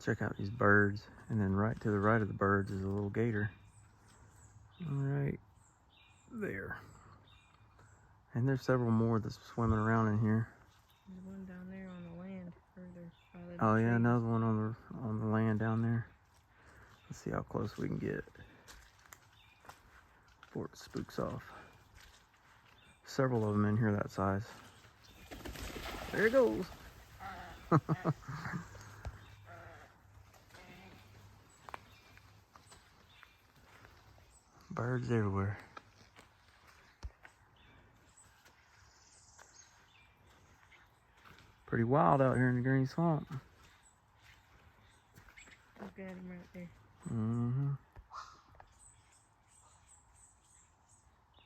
Check out these birds. And then right to the right of the birds is a little gator. Right there. And there's several more that's swimming around in here. There's one down there on the land further by the Oh yeah, trees. another one on the land down there. Let's see how close we can get before it spooks off. Several of them in here that size. There it goes. Birds everywhere. Pretty wild out here in the green swamp. Look at him right there. Mm-hmm.